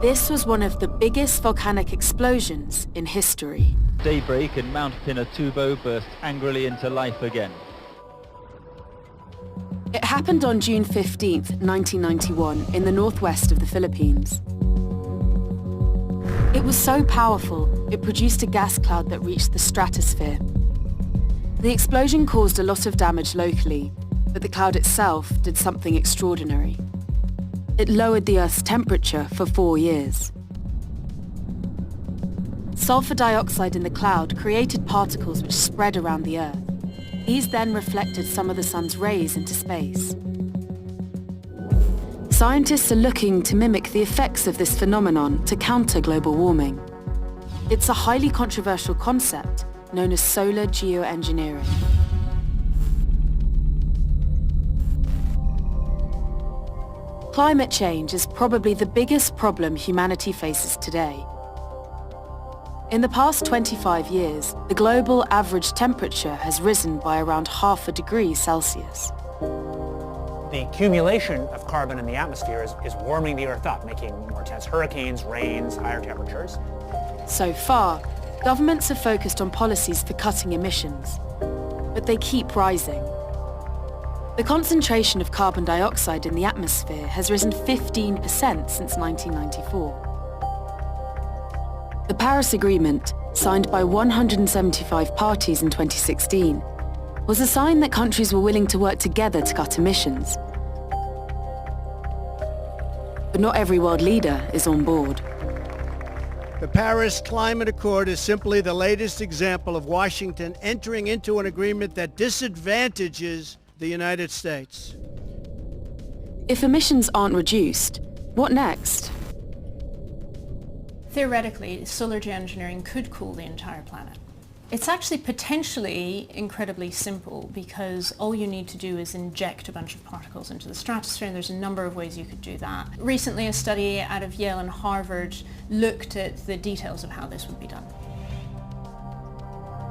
This was one of the biggest volcanic explosions in history. Daybreak and Mount Pinatubo burst angrily into life again. It happened on June 15th, 1991, in the northwest of the Philippines. It was so powerful, it produced a gas cloud that reached the stratosphere. The explosion caused a lot of damage locally, but the cloud itself did something extraordinary. It lowered the Earth's temperature for 4 years. Sulfur dioxide in the cloud created particles which spread around the Earth. These then reflected some of the sun's rays into space. Scientists are looking to mimic the effects of this phenomenon to counter global warming. It's a highly controversial concept known as solar geoengineering. Climate change is probably the biggest problem humanity faces today. In the past 25 years, the global average temperature has risen by around 0.5 degrees Celsius. The accumulation of carbon in the atmosphere is warming the Earth up, making more intense hurricanes, rains, higher temperatures. So far, governments have focused on policies for cutting emissions, but they keep rising. The concentration of carbon dioxide in the atmosphere has risen 15% since 1994. The Paris Agreement, signed by 175 parties in 2016, was a sign that countries were willing to work together to cut emissions. But not every world leader is on board. The Paris Climate Accord is simply the latest example of Washington entering into an agreement that disadvantages the United States. If emissions aren't reduced, what next? Theoretically, solar geoengineering could cool the entire planet. It's actually potentially incredibly simple because all you need to do is inject a bunch of particles into the stratosphere, and there's a number of ways you could do that. Recently, a study out of Yale and Harvard looked at the details of how this would be done.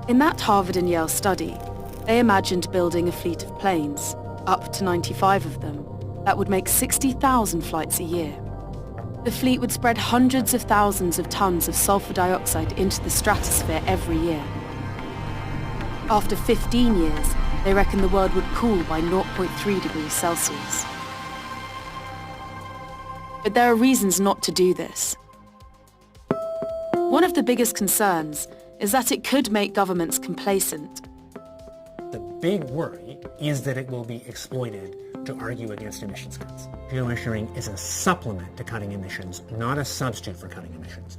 In that Harvard and Yale study, they imagined building a fleet of planes, up to 95 of them, that would make 60,000 flights a year. The fleet would spread hundreds of thousands of tons of sulfur dioxide into the stratosphere every year. After 15 years, they reckon the world would cool by 0.3 degrees Celsius. But there are reasons not to do this. One of the biggest concerns is that it could make governments complacent. The big worry is that it will be exploited to argue against emissions cuts. Geoengineering is a supplement to cutting emissions, not a substitute for cutting emissions.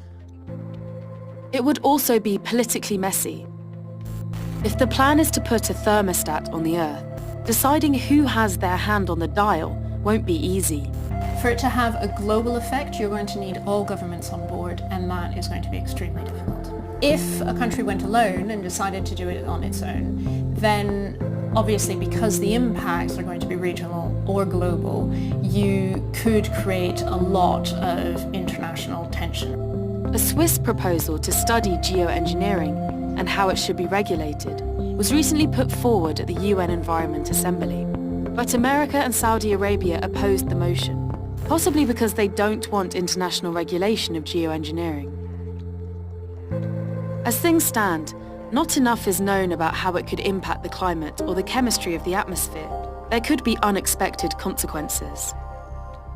It would also be politically messy. If the plan is to put a thermostat on the Earth, deciding who has their hand on the dial won't be easy. For it to have a global effect, you're going to need all governments on board, and that is going to be extremely difficult. If a country went alone and decided to do it on its own, then obviously because the impacts are going to be regional or global, you could create a lot of international tension. A Swiss proposal to study geoengineering and how it should be regulated was recently put forward at the UN Environment Assembly. But America and Saudi Arabia opposed the motion, possibly because they don't want international regulation of geoengineering. As things stand, not enough is known about how it could impact the climate or the chemistry of the atmosphere. There could be unexpected consequences.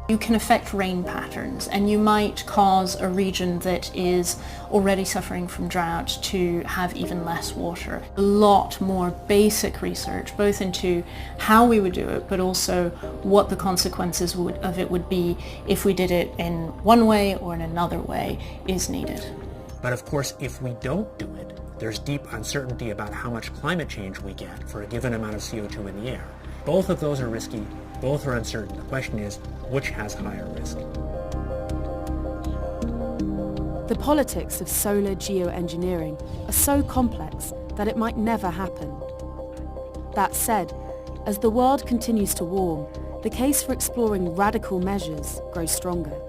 You can affect rain patterns, and you might cause a region that is already suffering from drought to have even less water. A lot more basic research, both into how we would do it, but also what the consequences of it would be if we did it in one way or in another way, is needed. But of course, if we don't do it, there's deep uncertainty about how much climate change we get for a given amount of CO2 in the air. Both of those are risky, both are uncertain. The question is, which has higher risk? The politics of solar geoengineering are so complex that it might never happen. That said, as the world continues to warm, the case for exploring radical measures grows stronger.